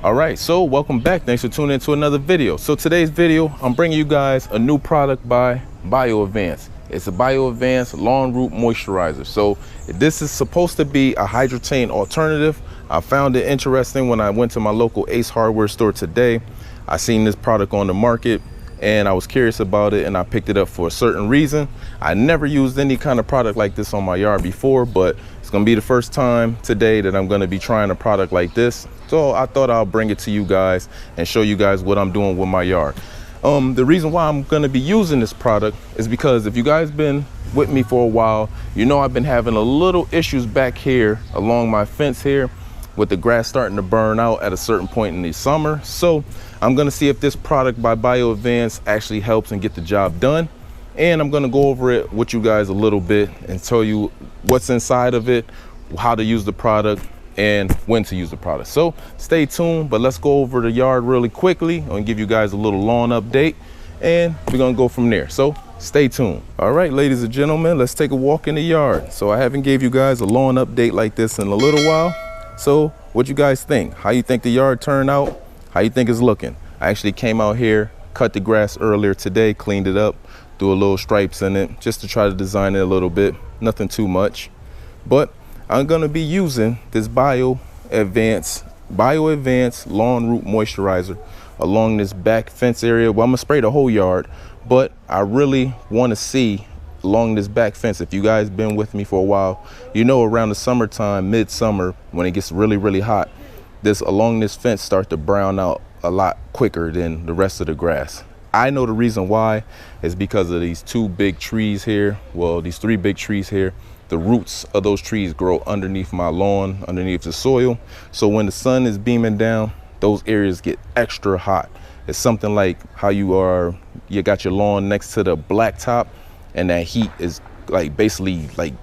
All right, so welcome back. Thanks for tuning in to another video. So today's video, I'm bringing you guys a new product by Bioadvanced. It's a Bioadvanced Lawn Root Moisturizer. So this is supposed to be a hydrotain alternative. I found it interesting when I went to my local Ace hardware store today. I seen this product on the market and I was curious about it and I picked it up for a certain reason. I never used any kind of product like this on my yard before, but it's gonna be the first time today that I'm gonna be trying a product like this. So I thought I'll bring it to you guys and show you guys what I'm doing with my yard. The reason why I'm gonna be using this product is because if you guys been with me for a while, you know I've been having a little issues back here along my fence here with the grass starting to burn out at a certain point in the summer. So I'm gonna see if this product by Bioadvanced actually helps and get the job done. And I'm gonna go over it with you guys a little bit and tell you what's inside of it, how to use the product, and when to use the product. So stay tuned, but let's go over the yard really quickly and give you guys a little lawn update, and we're gonna go from there. So stay tuned. All right, ladies and gentlemen, let's take a walk in the yard. So I haven't gave you guys a lawn update like this in a little while. So what you guys think? How you think the yard turned out? How you think it's looking? I actually came out here, cut the grass earlier today, cleaned it up, threw a little stripes in it just to try to design it a little bit. Nothing too much, but I'm gonna be using this Bioadvanced Lawn Root Moisturizer along this back fence area. Well, I'm gonna spray the whole yard, but I really wanna see along this back fence. If you guys been with me for a while, you know around the summertime, midsummer, when it gets really, really hot, along this fence start to brown out a lot quicker than the rest of the grass. I know the reason why is because of these two big trees here. Well, these three big trees here. The roots of those trees grow underneath my lawn, underneath the soil. So when the sun is beaming down, those areas get extra hot. It's something like how you got your lawn next to the blacktop, and that heat is like basically like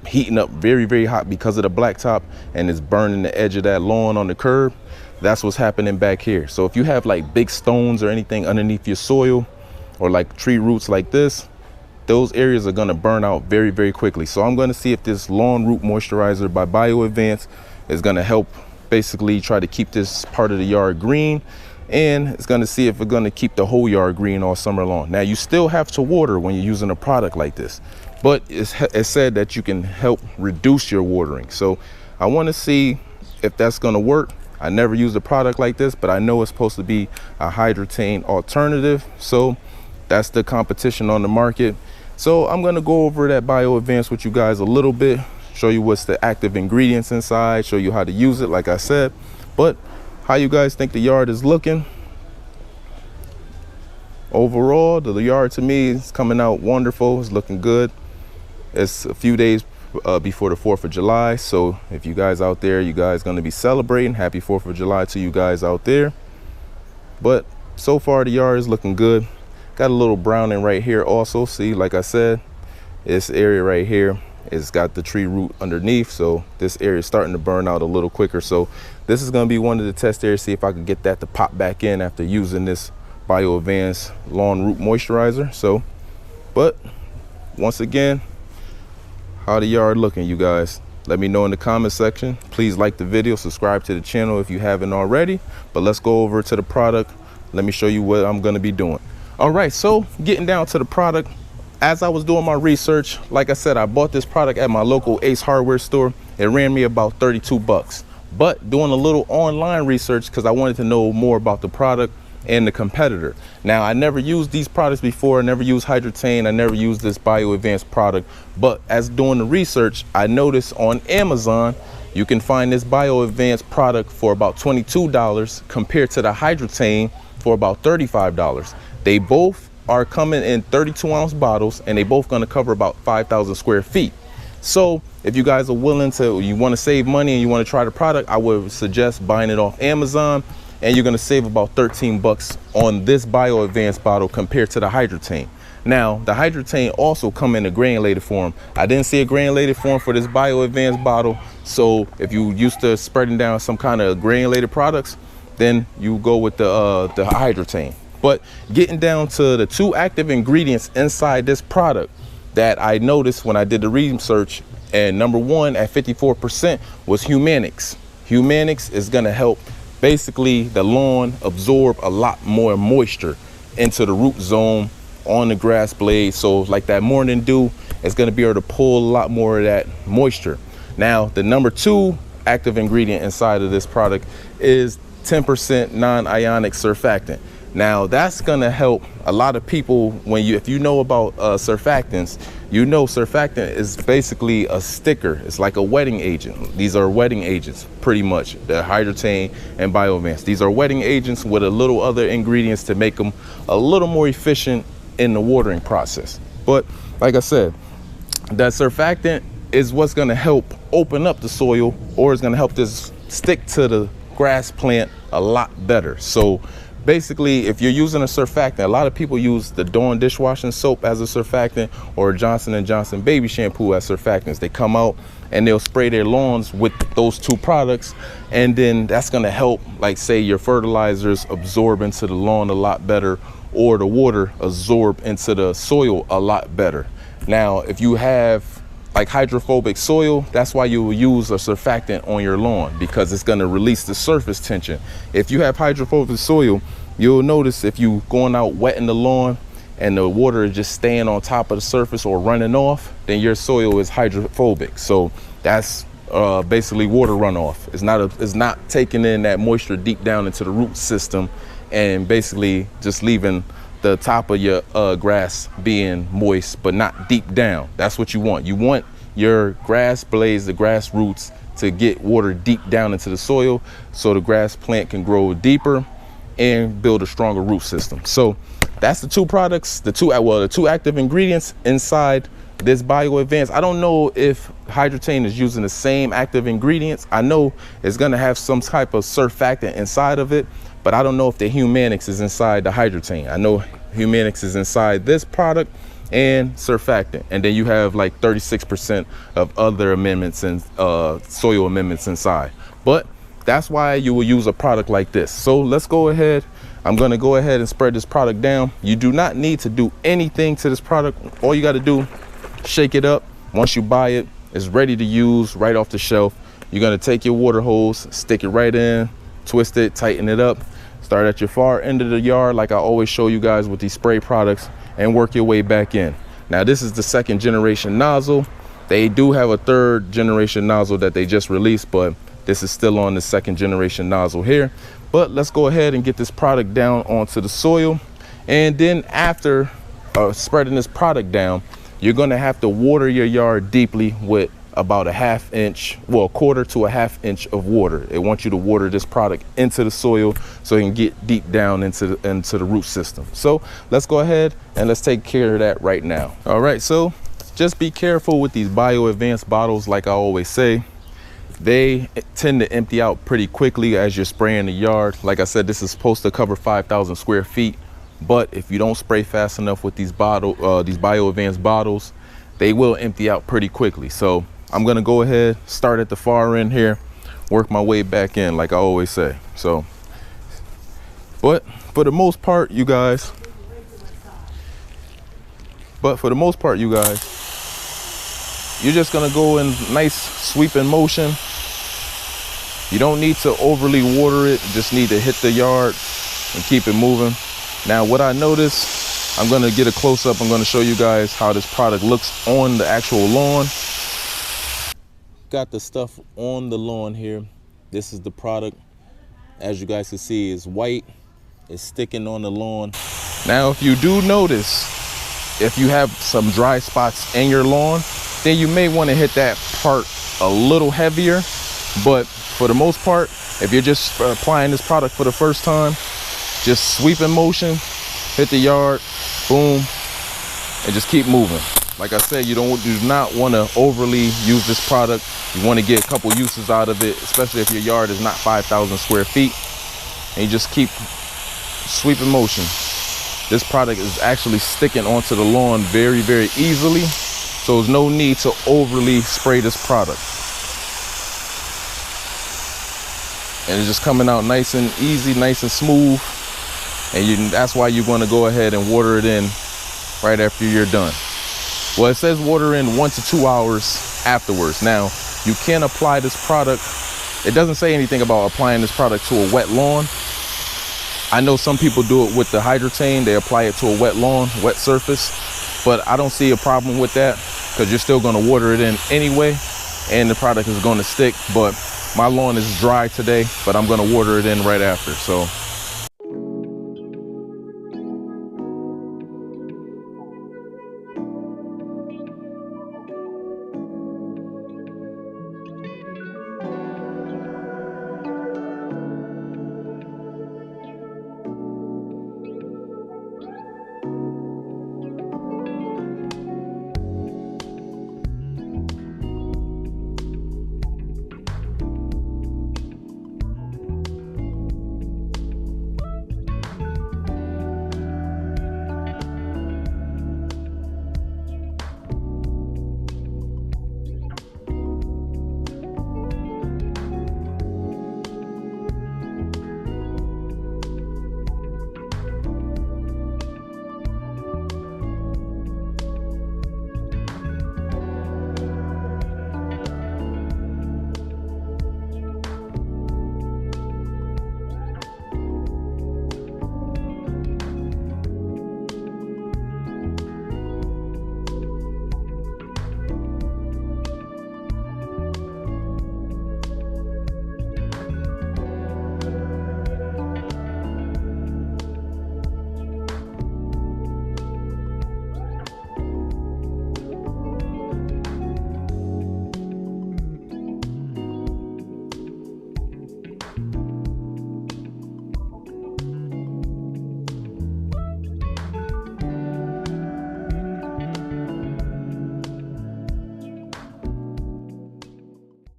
heating up very, very hot because of the blacktop, and it's burning the edge of that lawn on the curb. That's what's happening back here. So if you have like big stones or anything underneath your soil, or like tree roots like this, those areas are gonna burn out very, very quickly. So I'm gonna see if this Lawn Root Moisturizer by Bioadvanced is gonna help basically try to keep this part of the yard green, and it's gonna see if it's gonna keep the whole yard green all summer long. Now, you still have to water when you're using a product like this, but it's said that you can help reduce your watering. So I wanna see if that's gonna work. I never used a product like this, but I know it's supposed to be a hydrotain alternative. So that's the competition on the market. So I'm gonna go over that Bioadvanced with you guys a little bit, show you what's the active ingredients inside, show you how to use it, like I said. But how you guys think the yard is looking? Overall, the yard to me is coming out wonderful. It's looking good. It's a few days before the 4th of July. So if you guys out there, you guys gonna be celebrating. Happy 4th of July to you guys out there. But so far the yard is looking good. Got a little browning right here also. See, like I said, this area right here, it's got the tree root underneath. So this area is starting to burn out a little quicker. So this is gonna be one of the test areas, see if I can get that to pop back in after using this Bioadvanced Lawn Root Moisturizer. So, but once again, how the yard looking, you guys? Let me know in the comment section. Please like the video, subscribe to the channel if you haven't already. But let's go over to the product. Let me show you what I'm gonna be doing. All right, so getting down to the product, as I was doing my research, like I said, I bought this product at my local Ace hardware store. It ran me about 32 bucks. But doing a little online research, because I wanted to know more about the product and the competitor. Now, I never used these products before. I never used hydrotain. I never used this Bioadvanced product. But as doing the research, I noticed on Amazon, you can find this Bioadvanced product for about $22 compared to the hydrotain for about $35. They both are coming in 32-ounce bottles, and they both gonna cover about 5,000 square feet. So if you guys are willing to, you wanna save money and you wanna try the product, I would suggest buying it off Amazon, and you're gonna save about 13 bucks on this Bioadvanced bottle compared to the hydrotain. Now, the hydrotain also come in a granulated form. I didn't see a granulated form for this Bioadvanced bottle. So if you used to spreading down some kind of granulated products, then you go with the hydrotain. But getting down to the two active ingredients inside this product that I noticed when I did the research, and number one at 54% was Humanics. Humanics is gonna help basically the lawn absorb a lot more moisture into the root zone on the grass blade. So like that morning dew is going to be able to pull a lot more of that moisture. Now, the number 2 active ingredient inside of this product is 10% non-ionic surfactant. Now, that's going to help a lot of people. When if you know about surfactants, you know surfactant is basically a sticker. It's like a wetting agent. These are wetting agents, pretty much. The Hydrotain and Bioadvanced. These are wetting agents with a little other ingredients to make them a little more efficient in the watering process. But like I said, that surfactant is what's going to help open up the soil, or is going to help this stick to the grass plant a lot better. So basically, if you're using a surfactant, a lot of people use the Dawn dishwashing soap as a surfactant, or Johnson & Johnson baby shampoo as surfactants. They come out and they'll spray their lawns with those 2 products, and then that's going to help, like say, your fertilizers absorb into the lawn a lot better, or the water absorb into the soil a lot better. Now, if you have like hydrophobic soil, that's why you will use a surfactant on your lawn, because it's going to release the surface tension. If you have hydrophobic soil, you'll notice if you going out wetting the lawn and the water is just staying on top of the surface or running off, then your soil is hydrophobic. So that's basically water runoff. It's not taking in that moisture deep down into the root system, and basically just leaving the top of your grass being moist, but not deep down. That's what you want. You want your grass blades, the grass roots, to get water deep down into the soil, so the grass plant can grow deeper and build a stronger root system. So that's the 2 products, the two active ingredients inside this Bioadvanced. I don't know if Hydrotain is using the same active ingredients. I know it's going to have some type of surfactant inside of it, but I don't know if the Humanix is inside the Hydrotain. I know Humanix is inside this product and surfactant, and then you have like 36% of other amendments and soil amendments inside. But that's why you will use a product like this. So let's go ahead. I'm going to go ahead and spread this product down. You do not need to do anything to this product. All you got to do, shake it up. Once you buy it, it's ready to use right off the shelf. You're going to take your water hose, stick it right in, twist it, tighten it up. Start at your far end of the yard, like I always show you guys with these spray products, and work your way back in. Now, this is the 2nd generation nozzle. They do have a 3rd generation nozzle that they just released, but this is still on the 2nd generation nozzle here. But let's go ahead and get this product down onto the soil. And then after spreading this product down, you're going to have to water your yard deeply with about a 1/2 inch, well, 1/4 to a 1/2 inch of water. It wants you to water this product into the soil so it can get deep down into the root system. So let's go ahead and let's take care of that right now. All right, so just be careful with these Bioadvanced bottles. Like I always say, they tend to empty out pretty quickly as you're spraying the yard. Like I said, this is supposed to cover 5,000 square feet, but if you don't spray fast enough with these Bioadvanced bottles, they will empty out pretty quickly. So I'm gonna go ahead, start at the far end here, work my way back in, like I always say. So, but for the most part, you guys, you're just gonna go in nice sweeping motion. You don't need to overly water it, you just need to hit the yard and keep it moving. Now, what I noticed, I'm gonna get a close-up. I'm gonna show you guys how this product looks on the actual lawn. Got the stuff on the lawn here. This is the product. As you guys can see, it's white. It's sticking on the lawn. Now, if you do notice, if you have some dry spots in your lawn, then you may want to hit that part a little heavier. But for the most part, if you're just applying this product for the first time, just sweep in motion, hit the yard, boom, and just keep moving. Like I said, you do not want to overly use this product. You want to get a couple uses out of it, especially if your yard is not 5,000 square feet. And you just keep sweeping motion. This product is actually sticking onto the lawn very, very easily. So there's no need to overly spray this product. And it's just coming out nice and easy, nice and smooth. And that's why you want to go ahead and water it in right after you're done. Well, it says water in 1 to 2 hours afterwards. Now, you can apply this product It doesn't say anything about applying this product to a wet lawn. I know some people do it with the Hydrotain. They apply it to a wet lawn, wet surface, but I don't see a problem with that because you're still going to water it in anyway, and the product is going to stick. But my lawn is dry today, but I'm going to water it in right after. So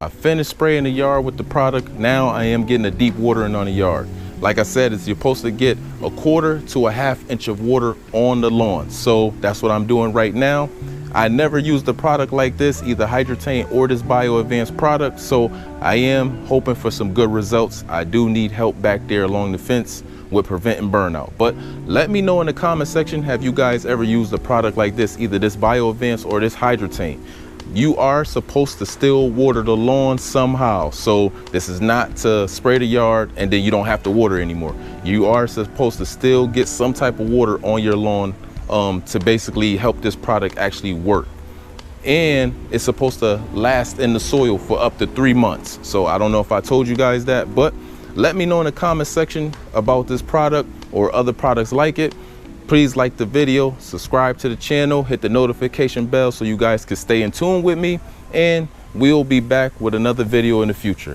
I finished spraying the yard with the product. Now I am getting a deep watering on the yard. Like I said, you're supposed to get 1/4 to 1/2 inch of water on the lawn. So that's what I'm doing right now. I never used a product like this, either Hydrotain or this Bioadvanced product. So I am hoping for some good results. I do need help back there along the fence with preventing burnout. But let me know in the comment section, have you guys ever used a product like this, either this Bioadvanced or this Hydrotain? You are supposed to still water the lawn somehow. So this is not to spray the yard and then you don't have to water anymore. You are supposed to still get some type of water on your lawn to basically help this product actually work. And it's supposed to last in the soil for up to 3 months. So I don't know if I told you guys that, but let me know in the comment section about this product or other products like it. Please like the video, subscribe to the channel, hit the notification bell so you guys can stay in tune with me, and we'll be back with another video in the future.